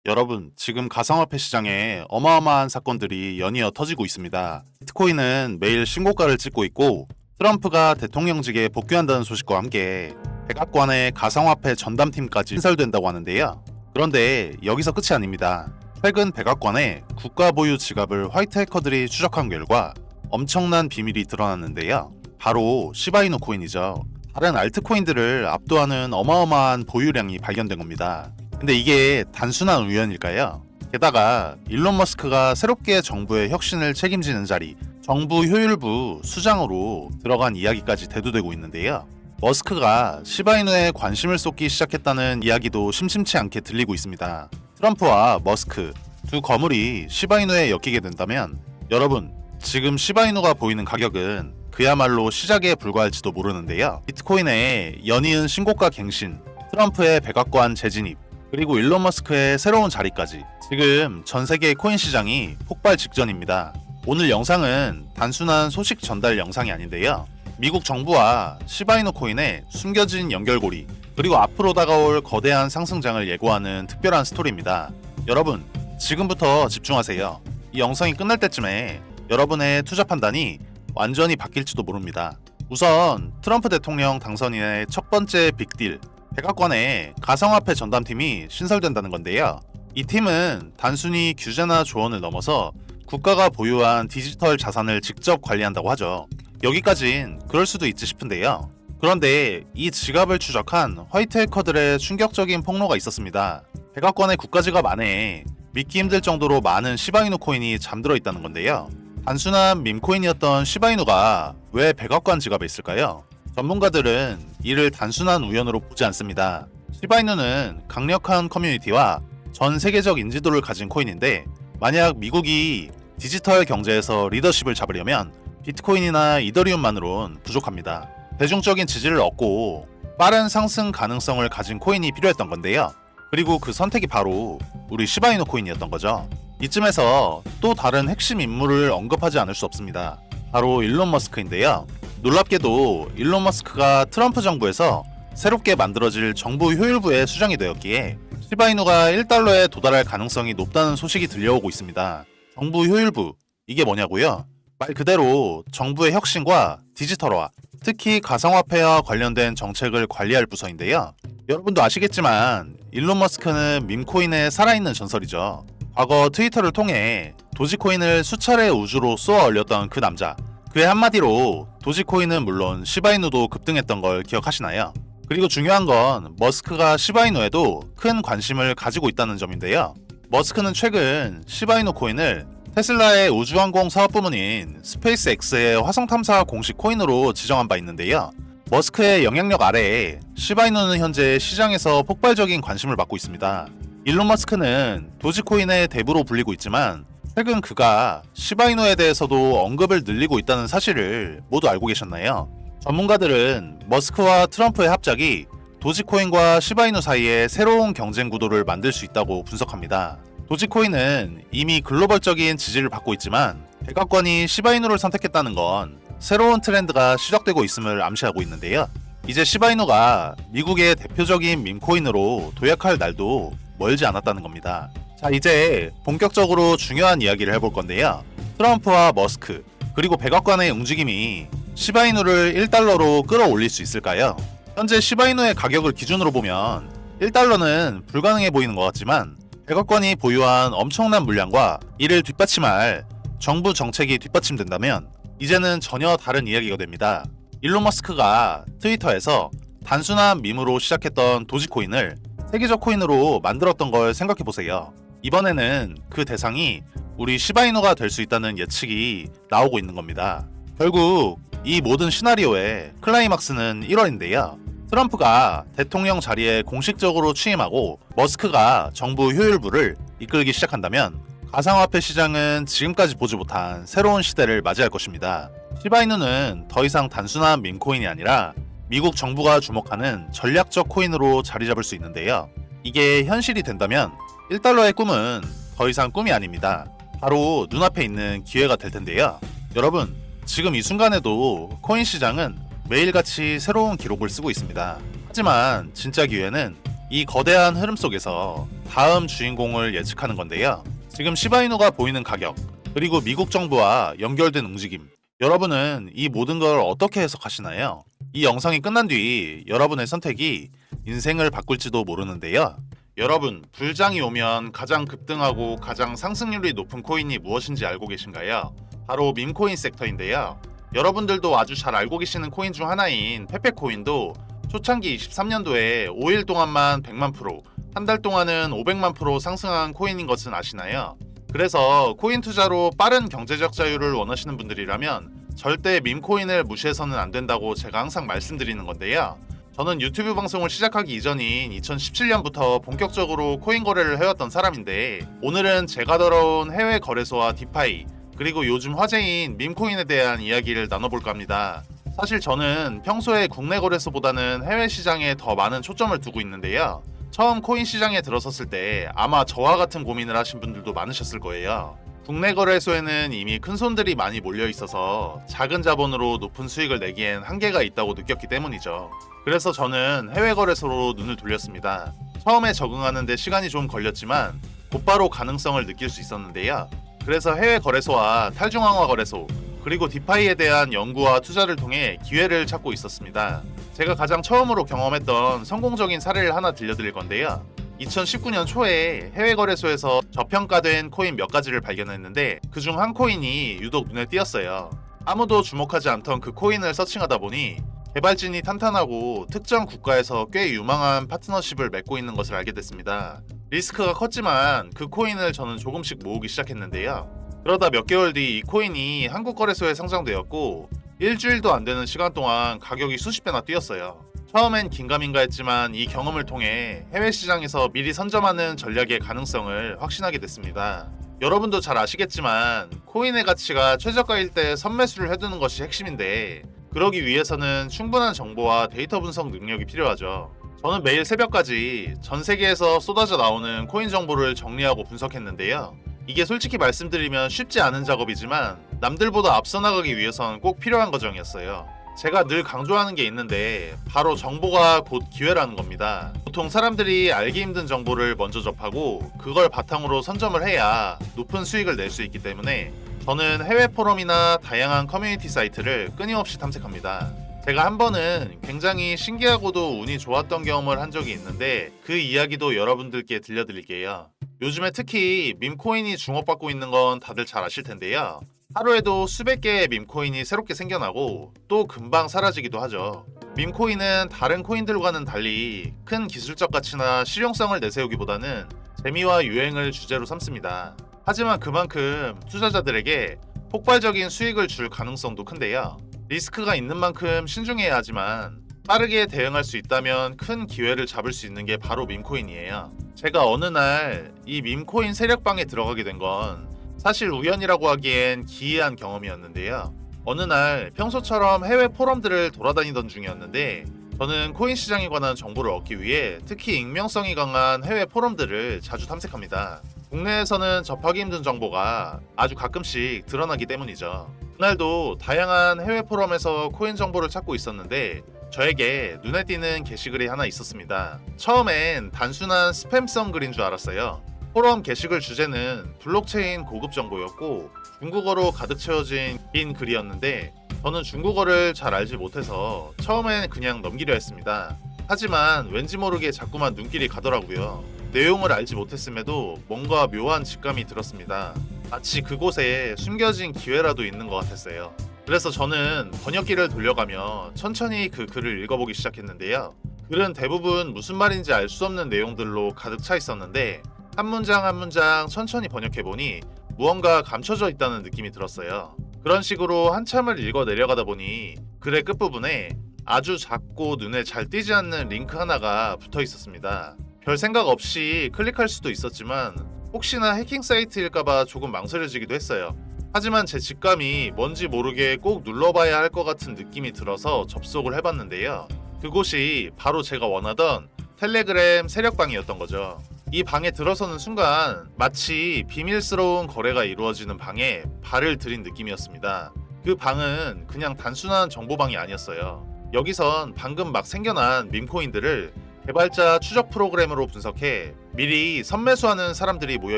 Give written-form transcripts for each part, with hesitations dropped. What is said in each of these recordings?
여러분, 지금 가상화폐 시장에 어마어마한 사건들이 연이어 터지고 있습니다. 비트코인은 매일 신고가를 찍고 있고, 트럼프가 대통령직에 복귀한다는 소식과 함께 백악관의 가상화폐 전담팀까지 신설된다고 하는데요. 그런데 여기서 끝이 아닙니다. 최근 백악관의 국가 보유 지갑을 화이트 해커들이 추적한 결과 엄청난 비밀이 드러났는데요. 바로 시바이누 코인이죠. 다른 알트코인들을 압도하는 어마어마한 보유량이 발견된 겁니다. 근데 이게 단순한 우연일까요? 게다가 일론 머스크가 새롭게 정부의 혁신을 책임지는 자리, 정부 효율부 수장으로 들어간 이야기까지 대두되고 있는데요. 머스크가 시바이누에 관심을 쏟기 시작했다는 이야기도 심심치 않게 들리고 있습니다. 트럼프와 머스크 두 거물이 시바이누에 엮이게 된다면 여러분, 지금 시바이누가 보이는 가격은 그야말로 시작에 불과할지도 모르는데요. 비트코인의 연이은 신고가 갱신, 트럼프의 백악관 재진입, 그리고 일론 머스크의 새로운 자리까지 지금 전 세계 코인 시장이 폭발 직전입니다. 오늘 영상은 단순한 소식 전달 영상이 아닌데요. 미국 정부와 시바이누 코인의 숨겨진 연결고리, 그리고 앞으로 다가올 거대한 상승장을 예고하는 특별한 스토리입니다. 여러분, 지금부터 집중하세요. 이 영상이 끝날 때쯤에 여러분의 투자 판단이 완전히 바뀔지도 모릅니다. 우선 트럼프 대통령 당선인의 첫 번째 빅딜, 백악관에 가상화폐 전담팀이 신설된다는 건데요. 이 팀은 단순히 규제나 조언을 넘어서 국가가 보유한 디지털 자산을 직접 관리한다고 하죠. 여기까진 그럴 수도 있지 싶은데요. 그런데 이 지갑을 추적한 화이트 해커들의 충격적인 폭로가 있었습니다. 백악관의 국가지갑 안에 믿기 힘들 정도로 많은 시바이누 코인이 잠들어 있다는 건데요. 단순한 밈코인이었던 시바이누가 왜 백악관 지갑에 있을까요? 전문가들은 이를 단순한 우연으로 보지 않습니다. 시바이누는 강력한 커뮤니티와 전 세계적 인지도를 가진 코인인데, 만약 미국이 디지털 경제에서 리더십을 잡으려면 비트코인이나 이더리움만으론 부족합니다. 대중적인 지지를 얻고 빠른 상승 가능성을 가진 코인이 필요했던 건데요. 그리고 그 선택이 바로 우리 시바이누 코인이었던 거죠. 이쯤에서 또 다른 핵심 인물을 언급하지 않을 수 없습니다. 바로 일론 머스크인데요. 놀랍게도 일론 머스크가 트럼프 정부에서 새롭게 만들어질 정부 효율부의 수장이 되었기에 시바이누가 1달러에 도달할 가능성이 높다는 소식이 들려오고 있습니다. 정부 효율부, 이게 뭐냐고요? 말 그대로 정부의 혁신과 디지털화, 특히 가상화폐와 관련된 정책을 관리할 부서인데요. 여러분도 아시겠지만 일론 머스크는 밈코인의 살아있는 전설이죠. 과거 트위터를 통해 도지코인을 수차례 우주로 쏘아 올렸던 그 남자. 그의 한마디로 도지코인은 물론 시바이누도 급등했던 걸 기억하시나요? 그리고 중요한 건 머스크가 시바이누에도 큰 관심을 가지고 있다는 점인데요. 머스크는 최근 시바이누 코인을 테슬라의 우주항공 사업부문인 스페이스X의 화성탐사 공식 코인으로 지정한 바 있는데요. 머스크의 영향력 아래에 시바이누는 현재 시장에서 폭발적인 관심을 받고 있습니다. 일론 머스크는 도지코인의 대부로 불리고 있지만 최근 그가 시바이누에 대해서도 언급을 늘리고 있다는 사실을 모두 알고 계셨나요? 전문가들은 머스크와 트럼프의 합작이 도지코인과 시바이누 사이에 새로운 경쟁 구도를 만들 수 있다고 분석합니다. 도지코인은 이미 글로벌적인 지지를 받고 있지만 백악관이 시바이누를 선택했다는 건 새로운 트렌드가 시작되고 있음을 암시하고 있는데요. 이제 시바이누가 미국의 대표적인 밈코인으로 도약할 날도 멀지 않았다는 겁니다. 자, 이제 본격적으로 중요한 이야기를 해볼 건데요. 트럼프와 머스크, 그리고 백악관의 움직임이 시바이누를 1달러로 끌어올릴 수 있을까요? 현재 시바이누의 가격을 기준으로 보면 1달러는 불가능해 보이는 것 같지만 백악관이 보유한 엄청난 물량과 이를 뒷받침할 정부 정책이 뒷받침된다면 이제는 전혀 다른 이야기가 됩니다. 일론 머스크가 트위터에서 단순한 밈으로 시작했던 도지코인을 세계적 코인으로 만들었던 걸 생각해보세요. 이번에는 그 대상이 우리 시바이누가 될 수 있다는 예측이 나오고 있는 겁니다. 결국 이 모든 시나리오의 클라이막스는 1월인데요. 트럼프가 대통령 자리에 공식적으로 취임하고 머스크가 정부 효율부를 이끌기 시작한다면 가상화폐 시장은 지금까지 보지 못한 새로운 시대를 맞이할 것입니다. 시바이누는 더 이상 단순한 밈코인이 아니라 미국 정부가 주목하는 전략적 코인으로 자리 잡을 수 있는데요. 이게 현실이 된다면 1달러의 꿈은 더 이상 꿈이 아닙니다. 바로 눈앞에 있는 기회가 될 텐데요. 여러분, 지금 이 순간에도 코인 시장은 매일같이 새로운 기록을 쓰고 있습니다. 하지만 진짜 기회는 이 거대한 흐름 속에서 다음 주인공을 예측하는 건데요. 지금 시바이누가 보이는 가격, 그리고 미국 정부와 연결된 움직임, 여러분은 이 모든 걸 어떻게 해석하시나요? 이 영상이 끝난 뒤 여러분의 선택이 인생을 바꿀지도 모르는데요. 여러분, 불장이 오면 가장 급등하고 가장 상승률이 높은 코인이 무엇인지 알고 계신가요? 바로 밈코인 섹터인데요. 여러분들도 아주 잘 알고 계시는 코인 중 하나인 페페코인도 초창기 23년도에 5일 동안만 100만 프로, 한 달 동안은 500만 프로 상승한 코인인 것은 아시나요? 그래서 코인 투자로 빠른 경제적 자유를 원하시는 분들이라면 절대 밈코인을 무시해서는 안 된다고 제가 항상 말씀드리는 건데요. 저는 유튜브 방송을 시작하기 이전인 2017년부터 본격적으로 코인 거래를 해왔던 사람인데, 오늘은 제가 다뤄온 해외 거래소와 디파이, 그리고 요즘 화제인 밈코인에 대한 이야기를 나눠볼까 합니다. 사실 저는 평소에 국내 거래소보다는 해외 시장에 더 많은 초점을 두고 있는데요. 처음 코인 시장에 들어섰을 때 아마 저와 같은 고민을 하신 분들도 많으셨을 거예요. 국내 거래소에는 이미 큰 손들이 많이 몰려 있어서 작은 자본으로 높은 수익을 내기엔 한계가 있다고 느꼈기 때문이죠. 그래서 저는 해외 거래소로 눈을 돌렸습니다. 처음에 적응하는데 시간이 좀 걸렸지만 곧바로 가능성을 느낄 수 있었는데요. 그래서 해외 거래소와 탈중앙화 거래소, 그리고 디파이에 대한 연구와 투자를 통해 기회를 찾고 있었습니다. 제가 가장 처음으로 경험했던 성공적인 사례를 하나 들려드릴 건데요. 2019년 초에 해외 거래소에서 저평가된 코인 몇 가지를 발견했는데 그중 한 코인이 유독 눈에 띄었어요. 아무도 주목하지 않던 그 코인을 서칭하다 보니 개발진이 탄탄하고 특정 국가에서 꽤 유망한 파트너십을 맺고 있는 것을 알게 됐습니다. 리스크가 컸지만 그 코인을 저는 조금씩 모으기 시작했는데요. 그러다 몇 개월 뒤 이 코인이 한국 거래소에 상장되었고 일주일도 안 되는 시간 동안 가격이 수십 배나 뛰었어요. 처음엔 긴가민가 했지만 이 경험을 통해 해외 시장에서 미리 선점하는 전략의 가능성을 확신하게 됐습니다. 여러분도 잘 아시겠지만 코인의 가치가 최저가일 때 선매수를 해두는 것이 핵심인데, 그러기 위해서는 충분한 정보와 데이터 분석 능력이 필요하죠. 저는 매일 새벽까지 전 세계에서 쏟아져 나오는 코인 정보를 정리하고 분석했는데요. 이게 솔직히 말씀드리면 쉽지 않은 작업이지만 남들보다 앞서 나가기 위해선 꼭 필요한 과정이었어요. 제가 늘 강조하는 게 있는데 바로 정보가 곧 기회라는 겁니다. 보통 사람들이 알기 힘든 정보를 먼저 접하고 그걸 바탕으로 선점을 해야 높은 수익을 낼 수 있기 때문에 저는 해외 포럼이나 다양한 커뮤니티 사이트를 끊임없이 탐색합니다. 제가 한 번은 굉장히 신기하고도 운이 좋았던 경험을 한 적이 있는데 그 이야기도 여러분들께 들려드릴게요. 요즘에 특히 밈코인이 주목받고 있는 건 다들 잘 아실 텐데요. 하루에도 수백 개의 밈코인이 새롭게 생겨나고 또 금방 사라지기도 하죠. 밈코인은 다른 코인들과는 달리 큰 기술적 가치나 실용성을 내세우기보다는 재미와 유행을 주제로 삼습니다. 하지만 그만큼 투자자들에게 폭발적인 수익을 줄 가능성도 큰데요. 리스크가 있는 만큼 신중해야 하지만 빠르게 대응할 수 있다면 큰 기회를 잡을 수 있는 게 바로 밈코인이에요. 제가 어느 날 이 밈코인 세력방에 들어가게 된 건 사실 우연이라고 하기엔 기이한 경험이었는데요. 어느 날 평소처럼 해외 포럼들을 돌아다니던 중이었는데 저는 코인 시장에 관한 정보를 얻기 위해 특히 익명성이 강한 해외 포럼들을 자주 탐색합니다. 국내에서는 접하기 힘든 정보가 아주 가끔씩 드러나기 때문이죠. 그날도 다양한 해외 포럼에서 코인 정보를 찾고 있었는데 저에게 눈에 띄는 게시글이 하나 있었습니다. 처음엔 단순한 스팸성 글인 줄 알았어요. 포럼 게시글 주제는 블록체인 고급 정보였고 중국어로 가득 채워진 긴 글이었는데 저는 중국어를 잘 알지 못해서 처음엔 그냥 넘기려 했습니다. 하지만 왠지 모르게 자꾸만 눈길이 가더라고요. 내용을 알지 못했음에도 뭔가 묘한 직감이 들었습니다. 마치 그곳에 숨겨진 기회라도 있는 것 같았어요. 그래서 저는 번역기를 돌려가며 천천히 그 글을 읽어보기 시작했는데요. 글은 대부분 무슨 말인지 알 수 없는 내용들로 가득 차 있었는데 한 문장 한 문장 천천히 번역해보니 무언가 감춰져 있다는 느낌이 들었어요. 그런 식으로 한참을 읽어 내려가다 보니 글의 끝부분에 아주 작고 눈에 잘 띄지 않는 링크 하나가 붙어 있었습니다. 별 생각 없이 클릭할 수도 있었지만 혹시나 해킹 사이트일까봐 조금 망설여지기도 했어요. 하지만 제 직감이 뭔지 모르게 꼭 눌러봐야 할 것 같은 느낌이 들어서 접속을 해봤는데요. 그곳이 바로 제가 원하던 텔레그램 세력방이었던 거죠. 이 방에 들어서는 순간 마치 비밀스러운 거래가 이루어지는 방에 발을 들인 느낌이었습니다. 그 방은 그냥 단순한 정보방이 아니었어요. 여기선 방금 막 생겨난 밈코인들을 개발자 추적 프로그램으로 분석해 미리 선매수하는 사람들이 모여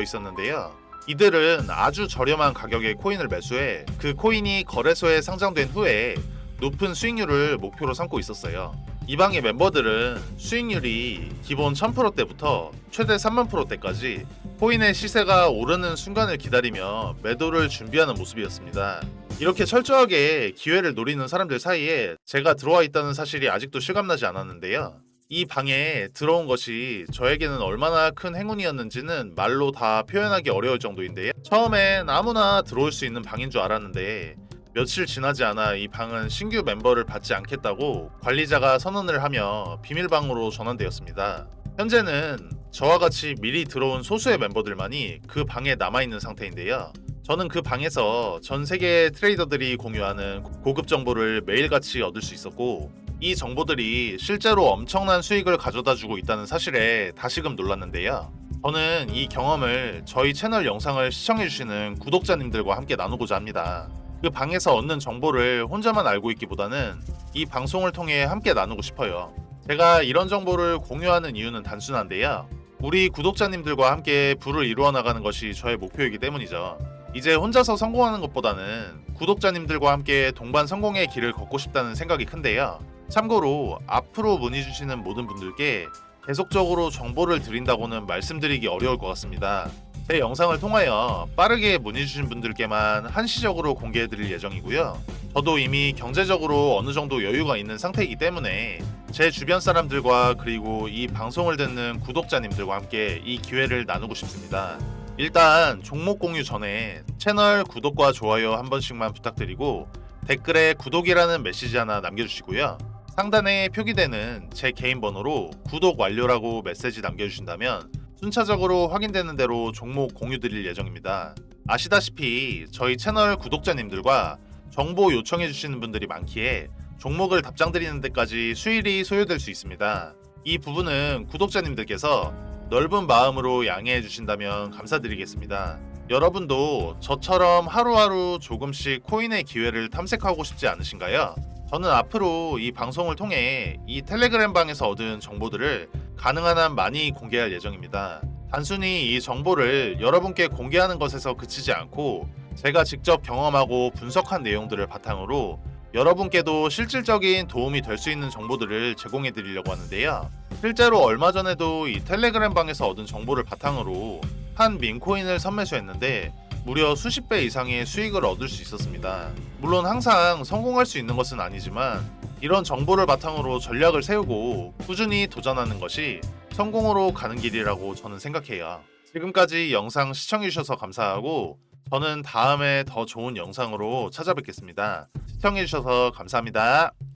있었는데요. 이들은 아주 저렴한 가격의 코인을 매수해 그 코인이 거래소에 상장된 후에 높은 수익률을 목표로 삼고 있었어요. 이 방의 멤버들은 수익률이 기본 1000%대부터 최대 30,000%대까지 코인의 시세가 오르는 순간을 기다리며 매도를 준비하는 모습이었습니다. 이렇게 철저하게 기회를 노리는 사람들 사이에 제가 들어와 있다는 사실이 아직도 실감나지 않았는데요. 이 방에 들어온 것이 저에게는 얼마나 큰 행운이었는지는 말로 다 표현하기 어려울 정도인데요. 처음엔 아무나 들어올 수 있는 방인 줄 알았는데 며칠 지나지 않아 이 방은 신규 멤버를 받지 않겠다고 관리자가 선언을 하며 비밀방으로 전환되었습니다. 현재는 저와 같이 미리 들어온 소수의 멤버들만이 그 방에 남아있는 상태인데요. 저는 그 방에서 전 세계의 트레이더들이 공유하는 고급 정보를 매일같이 얻을 수 있었고, 이 정보들이 실제로 엄청난 수익을 가져다 주고 있다는 사실에 다시금 놀랐는데요. 저는 이 경험을 저희 채널 영상을 시청해주시는 구독자님들과 함께 나누고자 합니다. 그 방에서 얻는 정보를 혼자만 알고 있기보다는 이 방송을 통해 함께 나누고 싶어요. 제가 이런 정보를 공유하는 이유는 단순한데요. 우리 구독자님들과 함께 부를 이루어 나가는 것이 저의 목표이기 때문이죠. 이제 혼자서 성공하는 것보다는 구독자님들과 함께 동반 성공의 길을 걷고 싶다는 생각이 큰데요. 참고로 앞으로 문의 주시는 모든 분들께 계속적으로 정보를 드린다고는 말씀드리기 어려울 것 같습니다. 제 영상을 통하여 빠르게 문의 주신 분들께만 한시적으로 공개해 드릴 예정이고요. 저도 이미 경제적으로 어느 정도 여유가 있는 상태이기 때문에 제 주변 사람들과 그리고 이 방송을 듣는 구독자님들과 함께 이 기회를 나누고 싶습니다. 일단 종목 공유 전에 채널 구독과 좋아요 한 번씩만 부탁드리고 댓글에 구독이라는 메시지 하나 남겨주시고요. 상단에 표기되는 제 개인 번호로 구독 완료라고 메시지 남겨주신다면 순차적으로 확인되는 대로 종목 공유 드릴 예정입니다. 아시다시피 저희 채널 구독자님들과 정보 요청해 주시는 분들이 많기에 종목을 답장 드리는 데까지 수일이 소요될 수 있습니다. 이 부분은 구독자님들께서 넓은 마음으로 양해해 주신다면 감사드리겠습니다. 여러분도 저처럼 하루하루 조금씩 코인의 기회를 탐색하고 싶지 않으신가요? 저는 앞으로 이 방송을 통해 이 텔레그램 방에서 얻은 정보들을 가능한 한 많이 공개할 예정입니다. 단순히 이 정보를 여러분께 공개하는 것에서 그치지 않고 제가 직접 경험하고 분석한 내용들을 바탕으로 여러분께도 실질적인 도움이 될 수 있는 정보들을 제공해 드리려고 하는데요. 실제로 얼마 전에도 이 텔레그램 방에서 얻은 정보를 바탕으로 한 민코인을 선매수했는데 무려 수십 배 이상의 수익을 얻을 수 있었습니다. 물론 항상 성공할 수 있는 것은 아니지만 이런 정보를 바탕으로 전략을 세우고 꾸준히 도전하는 것이 성공으로 가는 길이라고 저는 생각해요. 지금까지 영상 시청해주셔서 감사하고 저는 다음에 더 좋은 영상으로 찾아뵙겠습니다. 시청해주셔서 감사합니다.